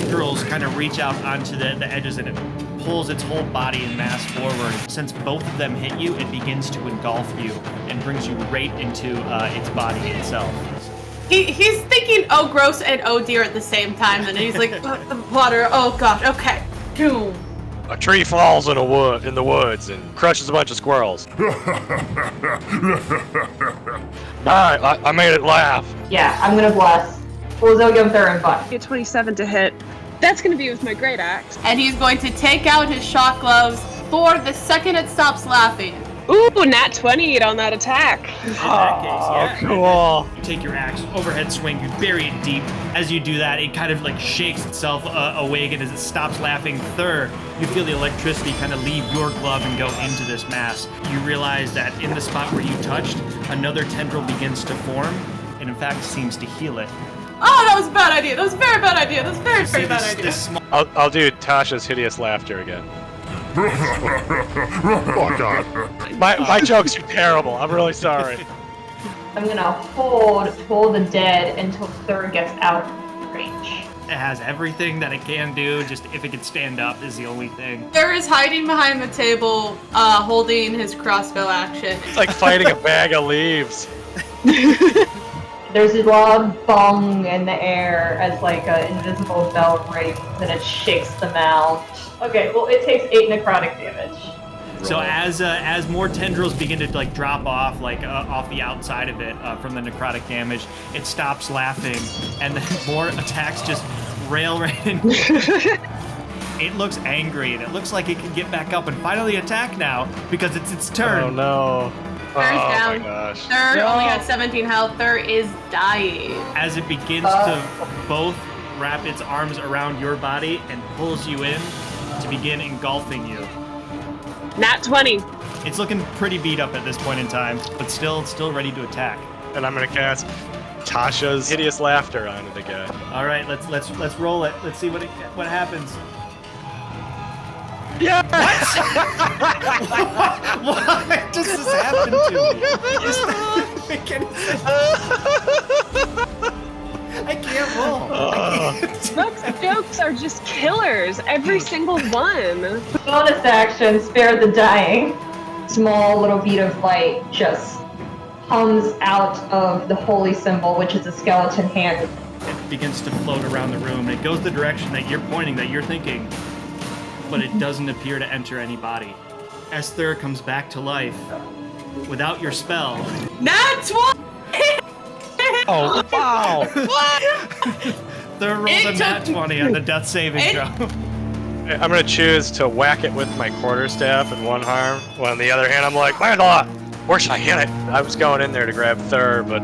tendrils kind of reach out onto the edges, and it pulls its whole body and mass forward. Since both of them hit you, it begins to engulf you and brings you right into its body itself. He's thinking, oh, gross, and oh, dear at the same time, and he's like, the water, oh, gosh, okay. Boom. A tree falls in the woods and crushes a bunch of squirrels. Alright, I made it laugh. Yeah, I'm gonna bless. We'll give Thur and Buck. Get 27 to hit. That's gonna be with my great axe. And he's going to take out his shock gloves for the second it stops laughing. Ooh, nat 20 on that attack. Cool. You take your axe, overhead swing, you bury it deep. As you do that, it kind of like shakes itself awake, and as it stops laughing, Thur, you feel the electricity kind of leave your glove and go into this mass. You realize that in the spot where you touched, another tendril begins to form, and in fact seems to heal it. Oh, that was a bad idea. That was a very bad idea. That was a very, very bad idea. I'll do Tasha's hideous laughter again. Oh God. My jokes are terrible. I'm really sorry. I'm gonna hold the dead until Thur gets out of range. It has everything that it can do, just if it can stand up is the only thing. Thur is hiding behind the table, holding his crossbow action. It's like fighting a bag of leaves. There's a loud bong in the air as like an invisible bell rings and it shakes the mound. Okay, well it takes 8 necrotic damage. So as more tendrils begin to like drop off, like off the outside of it from the necrotic damage, it stops laughing, and then more attacks just rail right in. It looks angry, and it looks like it can get back up and finally attack now because it's its turn. Oh no. Thur's down. My gosh. Thur only got 17 health. Thur is dying. As it begins to both wrap its arms around your body and pulls you in to begin engulfing you. Nat 20. It's looking pretty beat up at this point in time, but still ready to attack. And I'm gonna cast Tasha's hideous laughter on it again. All right, let's roll it. Let's see what happens. Yeah. What just has happened to me? I can't roll. Those jokes are just killers. Every single one. Bonus action, spare the dying. Small little bead of light just comes out of the holy symbol, which is a skeleton hand. It begins to float around the room. It goes the direction that you're pointing, that you're thinking, but it doesn't appear to enter any body. As Thur comes back to life, without your spell. Nat 20! Oh wow! What? Thur rolls a nat 20 on the death saving throw. I'm gonna choose to whack it with my quarterstaff in one arm, while on the other hand I'm like, Landlaw, where should I hit it? I was going in there to grab Thur, but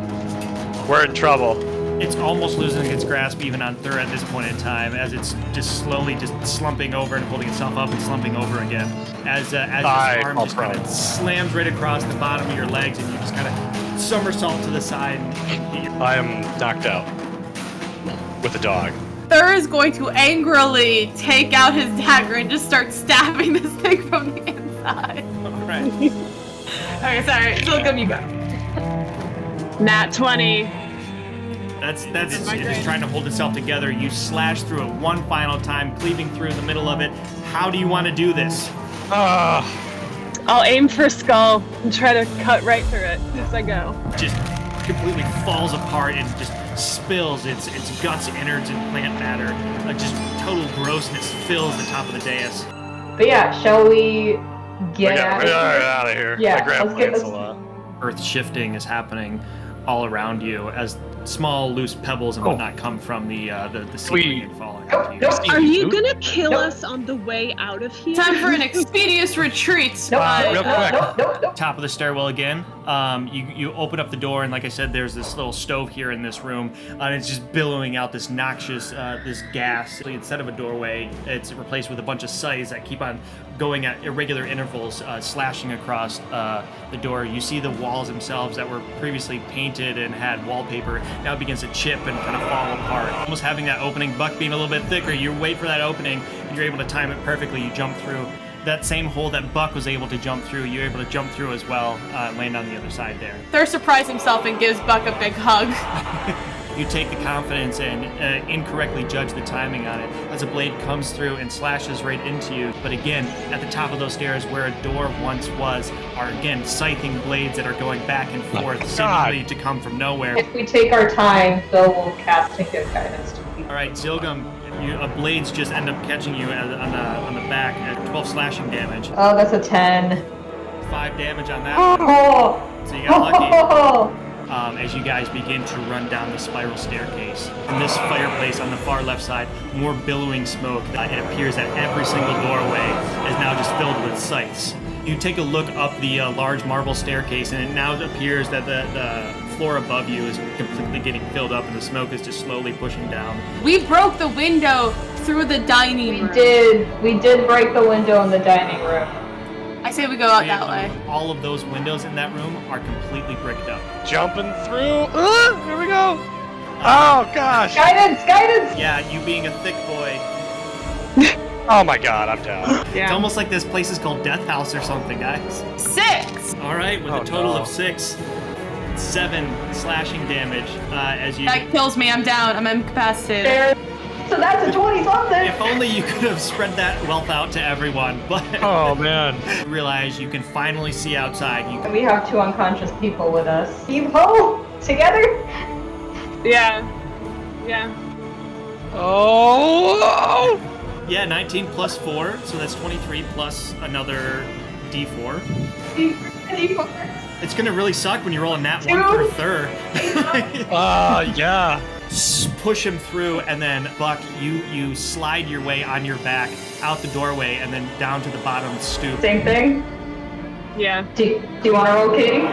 we're in trouble. It's almost losing its grasp even on Thur at this point in time, as it's just slowly just slumping over and holding itself up and slumping over again. As its arm just kind of slams right across the bottom of your legs, and you just kind of somersault to the side. I am knocked out with a dog. Thur is going to angrily take out his dagger and just start stabbing this thing from the inside. Alright. Okay, sorry. Still good, you go. Nat 20. That's just trying to hold itself together. You slash through it one final time, cleaving through the middle of it. How do you want to do this? I'll aim for skull and try to cut right through it as I go. Just completely falls apart and just spills its guts, innards, and plant matter. Just total grossness fills the top of the dais. But yeah, shall we get out out of here? Yeah, I grab let's get Lance this- a lot. Earth shifting is happening all around you as small loose pebbles and whatnot come from the ceiling and falling onto you. Are you gonna kill us on the way out of here? Time for an expeditious retreat. Real quick. Top of the stairwell again. You open up the door, and like I said, there's this little stove here in this room, and it's just billowing out this noxious this gas. Instead of a doorway, it's replaced with a bunch of scythes that keep on going at irregular intervals, slashing across the door. You see the walls themselves that were previously painted and had wallpaper now begins to chip and kind of fall apart. Almost having that opening, Buck being a little bit thicker, you wait for that opening, and you're able to time it perfectly. You jump through. That same hole that Buck was able to jump through, you're able to jump through as well, land on the other side there. Thur surprises himself and gives Buck a big hug. You take the confidence and incorrectly judge the timing on it as a blade comes through and slashes right into you. But again, at the top of those stairs where a door once was are again scything blades that are going back and forth, seemingly to come from nowhere. If we take our time, Phil will cast Take Good Guidance to people. All right, Zilgum, blades just end up catching you on the back at 12 slashing damage. Oh, that's a 10. 5 damage on that one. Oh! So you got lucky. Oh! As you guys begin to run down the spiral staircase. From this fireplace on the far left side, more billowing smoke. It appears that every single doorway is now just filled with scythes. You take a look up the large marble staircase, and it now appears that the floor above you is completely getting filled up, and the smoke is just slowly pushing down. We broke the window through the dining room. We did break the window in the dining room. I say we go out that way. All of those windows in that room are completely bricked up. Jumping through. Here we go. Oh gosh. Guidance! Guidance! Yeah, you being a thick boy. Oh my god, I'm down. It's Yeah. almost like this place is called Death House or something, guys. 6! All right, with Oh, a total no. of 6, 7 slashing damage as you... That kills me. I'm down. I'm incapacitated. There. So that's a 20-something! If only you could have spread that wealth out to everyone, but Oh man. you realize you can finally see outside. You We have 2 unconscious people with us. Heave ho! Together? Yeah. Yeah. Oh. Yeah, 19 plus 4, so that's 23 plus another D4. It's gonna really suck when you roll a nat 1 for a third. Yeah. Push him through, and then Buck, you slide your way on your back out the doorway, and then down to the bottom stoop. Same thing? Yeah. Do you want to roll, Katie?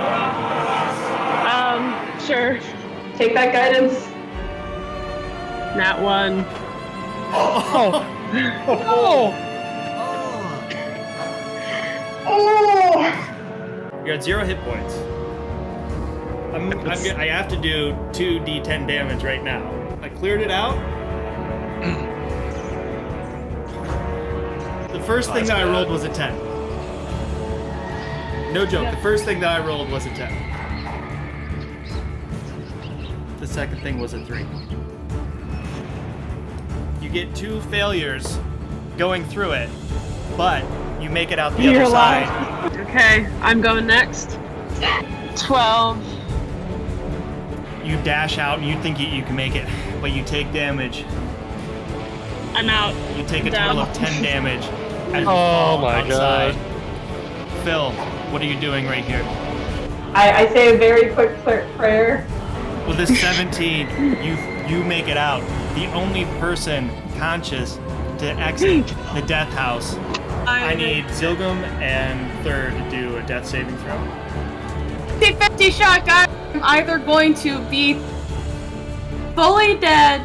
Sure. Take that guidance. Nat 1. Oh. Oh! You're at 0 hit points. I have to do 2d10 damage right now. I cleared it out. The first thing that I rolled was a 10. No joke, the first thing that I rolled was a 10. The second thing was a 3. You get 2 failures going through it, but you make it out the You're other alive. side. Okay, I'm going next. 12. You dash out and you think you can make it, but you take damage. I'm out. You take a Down. total of 10 damage as you Oh fall my outside. Phil, what are you doing right here? I say a very quick prayer. With a 17, you make it out. The only person conscious to exit the death house. I need Zilgum and Third to do a death saving throw. 50-50 shot, guys. I'm either going to be fully dead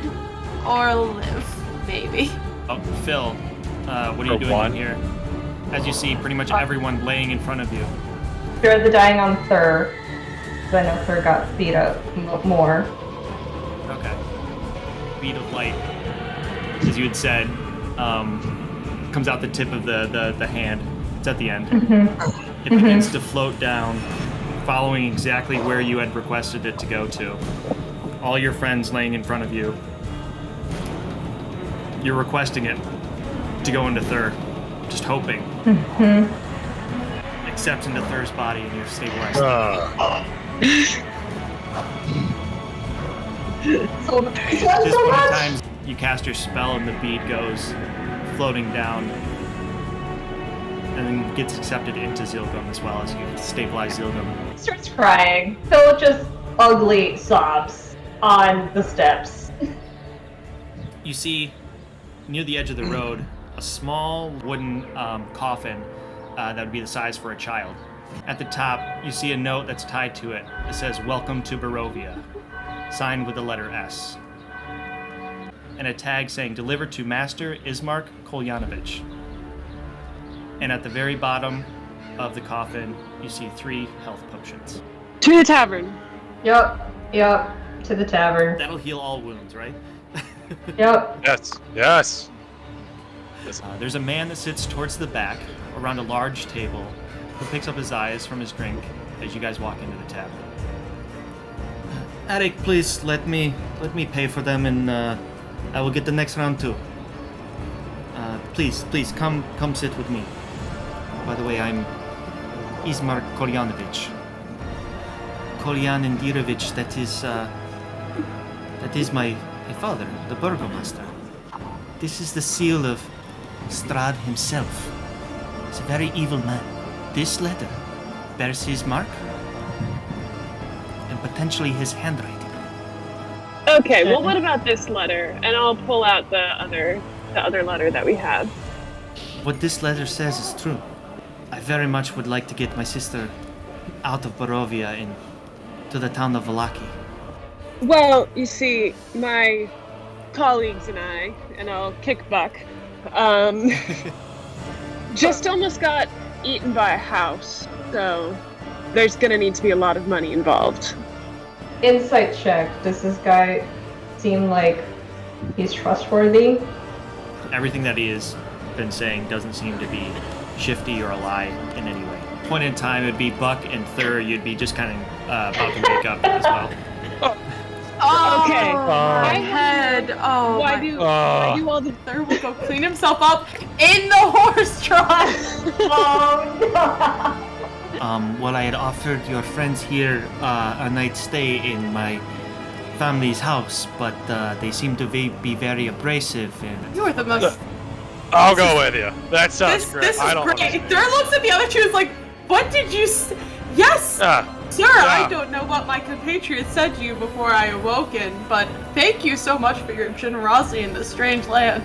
or live, maybe. Oh, Phil, what are you For doing one. in here? As you see, pretty much everyone laying in front of you. Spare the dying on Thur. Because I know Thur got beat up more. Okay. Beat of light, as you had said, comes out the tip of the hand. It's at the end. It begins to float down, following exactly where you had requested it to go to. All your friends laying in front of you. You're requesting it to go into Thur, just hoping. Accepts into Thur's body and you're stabilized. So, Just one at a time, you cast your spell and the bead goes floating down. And then gets accepted into Zilgum as well as you stabilize Zilgum. starts crying. Phil just ugly sobs on the steps. You see, near the edge of the road, a small wooden coffin that would be the size for a child. At the top, you see a note that's tied to it. It says, "Welcome to Barovia," signed with the letter S. And a tag saying, "Delivered to Master Ismark Kolyanovich." And at the very bottom of the coffin, you see 3 health potions. To the tavern. Yep. To the tavern. That'll heal all wounds, right? Yep. Yes. There's a man that sits towards the back around a large table who picks up his eyes from his drink as you guys walk into the tavern. Eric, please let me pay for them, and I will get the next round too. Please, come sit with me. By the way, I'm Ismark Kolyanovich. Kolyanovich, that is my father, the burgomaster. This is the seal of Strahd himself. He's a very evil man. This letter bears his mark and potentially his handwriting. Okay, well, what about this letter? And I'll pull out the other letter that we have. What this letter says is true. I very much would like to get my sister out of Barovia and to the town of Valaki. Well, you see, my colleagues and I, and I'll kick Buck, just almost got eaten by a house, so there's gonna need to be a lot of money involved. Insight check. Does this guy seem like he's trustworthy? Everything that he has been saying doesn't seem to be shifty or a lie in any way. Point in time, it'd be Buck, and Thur, you'd be just kind of about to wake up as well. Oh, Okay. my head. Oh, Why my- do all the Thur will go clean himself up in the horse trough. Oh no! Well, I had offered your friends here a night's stay in my family's house, but they seem to be very abrasive and... You are the most. I'll go with you. That sounds great. This is I don't great. understand. Thur looks at the other two and is like, "What did you say?" Yes, sir. yeah. I don't know what my compatriots said to you before I awoken, but thank you so much for your generosity in this strange land.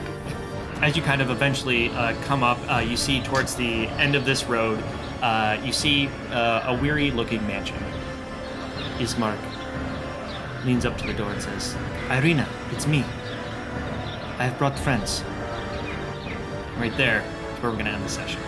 As you kind of eventually come up, you see towards the end of this road, you see a weary-looking mansion. Ismark leans up to the door and says, "Irina, it's me. I have brought friends." Right there is where we're going to end the session.